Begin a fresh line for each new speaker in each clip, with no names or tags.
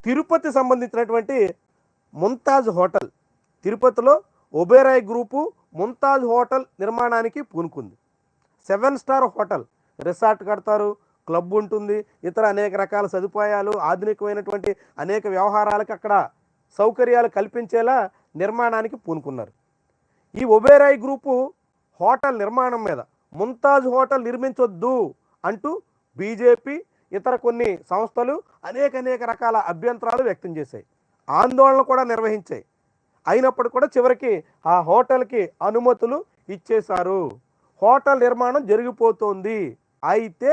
తిరుపతి సంబంధించినటువంటి ముంతాజ్ హోటల్, తిరుపతిలో Oberoi group Mumtaz hotel నిర్మాణానికి పూనుకుంది. 7 స్టార్ హోటల్, రిసార్ట్ కడతారు, క్లబ్ ఉంటుంది, ఇతర అనేక రకాల సదుపాయాలు, ఆధునికమైనటువంటి అనేక వ్యవహారాలకు అక్కడ సౌకర్యాలు కల్పించేలా నిర్మాణానికి పూనుకున్నారు. ఈ ఒబెరాయ్ గ్రూపు హోటల్ నిర్మాణం మీద ముంతాజ్ హోటల్ నిర్మించొద్దు అంటూ బీజేపీ, ఇతర కొన్ని సంస్థలు అనేక రకాల అభ్యంతరాలు వ్యక్తం చేశాయి, ఆందోళనలు కూడా నిర్వహించాయి. అయినప్పుడు కూడా చివరికి ఆ హోటల్కి అనుమతులు ఇచ్చేశారు. హోటల్ నిర్మాణం జరిగిపోతుంది. అయితే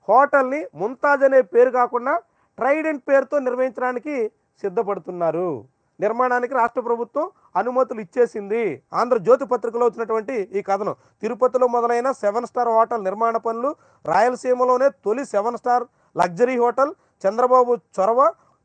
హోటల్ని ముంతాజ్ అనే పేరు కాకుండా ట్రైడెంట్ పేరుతో నిర్వహించడానికి సిద్ధపడుతున్నారు. నిర్మాణానికి రాష్ట్ర ప్రభుత్వం అనుమతులు ఇచ్చేసింది. ఆంధ్రజ్యోతి పత్రికలో వచ్చినటువంటి ఈ కథనం. తిరుపతిలో మొదలైన 7 స్టార్ హోటల్ నిర్మాణ పనులు, రాయలసీమలోనే తొలి 7 స్టార్ లగ్జరీ హోటల్, చంద్రబాబు చొరవ,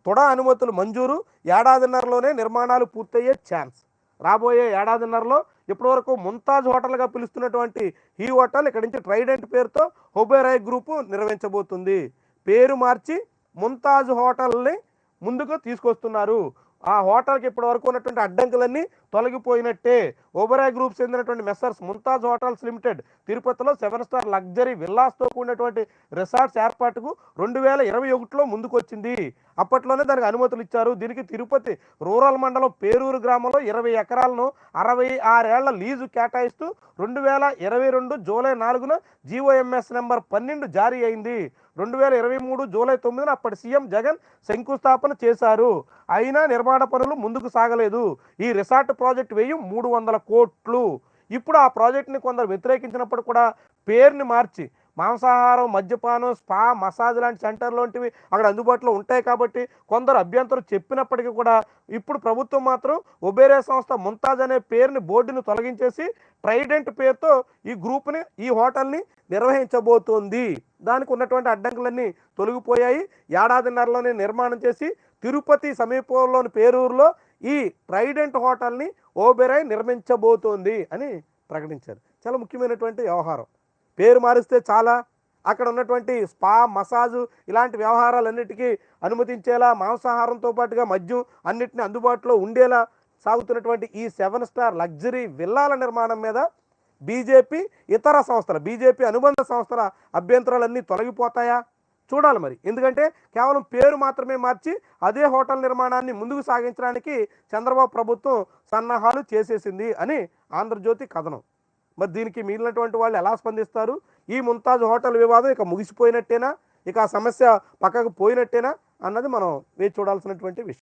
తుడా అనుమతులు మంజూరు, ఏడాదిన్నరలోనే నిర్మాణాలు పూర్తయ్యే ఛాన్స్. రాబోయే ఏడాదిన్నరలో ఇప్పటివరకు ముంతాజ్ హోటల్గా పిలుస్తున్నటువంటి ఈ హోటల్ ఇక్కడి నుంచి ట్రైడెంట్ పేరుతో ఒబెరాయ్ గ్రూపు నిర్వహించబోతుంది. పేరు మార్చి ముంతాజ్ హోటల్ని ముందుకు తీసుకొస్తున్నారు. ఆ హోటల్కి ఇప్పటి వరకు ఉన్నటువంటి అడ్డంకులన్నీ తొలగిపోయినట్టే. ఒబెరాయ్ గ్రూప్ చెందినటువంటి మెస్సర్స్ ముంతాజ్ హోటల్స్ లిమిటెడ్ తిరుపతిలో 7 స్టార్ లగ్జరీ విల్లాస్తో కూడినటువంటి రిసార్ట్స్ ఏర్పాటుకు 2021లో ముందుకు వచ్చింది. అప్పట్లోనే దానికి అనుమతులు ఇచ్చారు. దీనికి తిరుపతి రూరల్ మండలం పేరూరు గ్రామంలో 20 ఎకరాలను 66 ఏళ్ల లీజు కేటాయిస్తూ 2022 జూలై 4న జీఓఎంఎస్ నెంబర్ 12 జారీ అయింది. 2023 జూలై 9న అప్పటి సీఎం జగన్ శంకుస్థాపన చేశారు. అయినా నిర్మాణ పనులు ముందుకు సాగలేదు. ఈ రిసార్ట్ ప్రాజెక్టు వ్యయం 300 కోట్లు. ఇప్పుడు ఆ ప్రాజెక్టుని కొందరు వ్యతిరేకించినప్పుడు కూడా పేరుని మార్చి మాంసాహారం, మద్యపానం, స్పా, మసాజ్ లాంటి సెంటర్ లాంటివి అక్కడ అందుబాటులో ఉంటాయి కాబట్టి కొందరు అభ్యంతరం చెప్పినప్పటికీ కూడా ఇప్పుడు ప్రభుత్వం మాత్రం ఒబెరాయ్ సంస్థ ముంతాజ్ అనే పేరుని బోర్డుని తొలగించేసి ట్రైడెంట్ పేరుతో ఈ గ్రూప్ని, ఈ హోటల్ని నిర్వహించబోతోంది. దానికి ఉన్నటువంటి అడ్డంకులన్నీ తొలగిపోయాయి. ఏడాదిన్నరలోనే నిర్మాణం చేసి తిరుపతి సమీపంలోని పేరూరులో ఈ ట్రైడెంట్ హోటల్ని ఒబెరాయ్ నిర్మించబోతోంది అని ప్రకటించారు. చాలా ముఖ్యమైనటువంటి వ్యవహారం. పేరు మారిస్తే చాలా, అక్కడ ఉన్నటువంటి స్పా, మసాజు ఇలాంటి వ్యవహారాలన్నిటికీ అనుమతించేలా, మాంసాహారంతో పాటుగా మద్యం అన్నిటిని అందుబాటులో ఉండేలా సాగుతున్నటువంటి ఈ 7 స్టార్ లగ్జరీ విల్లాల నిర్మాణం మీద బీజేపీ, ఇతర సంస్థల, బీజేపీ అనుబంధ సంస్థల అభ్యంతరాలన్నీ తొలగిపోతాయా చూడాలి మరి. ఎందుకంటే కేవలం పేరు మాత్రమే మార్చి అదే హోటల్ నిర్మాణాన్ని ముందుకు సాగించడానికి చంద్రబాబు ప్రభుత్వం సన్నాహాలు చేసేసింది అని ఆంధ్రజ్యోతి కథనం. మరి దీనికి మిగిలినటువంటి వాళ్ళు ఎలా స్పందిస్తారు? ఈ ముంతాజ్ హోటల్ వివాదం ఇక ముగిసిపోయినట్టేనా, ఇక ఆ సమస్య పక్కకు పోయినట్టేనా అన్నది మనం వేచి చూడాల్సినటువంటి విషయం.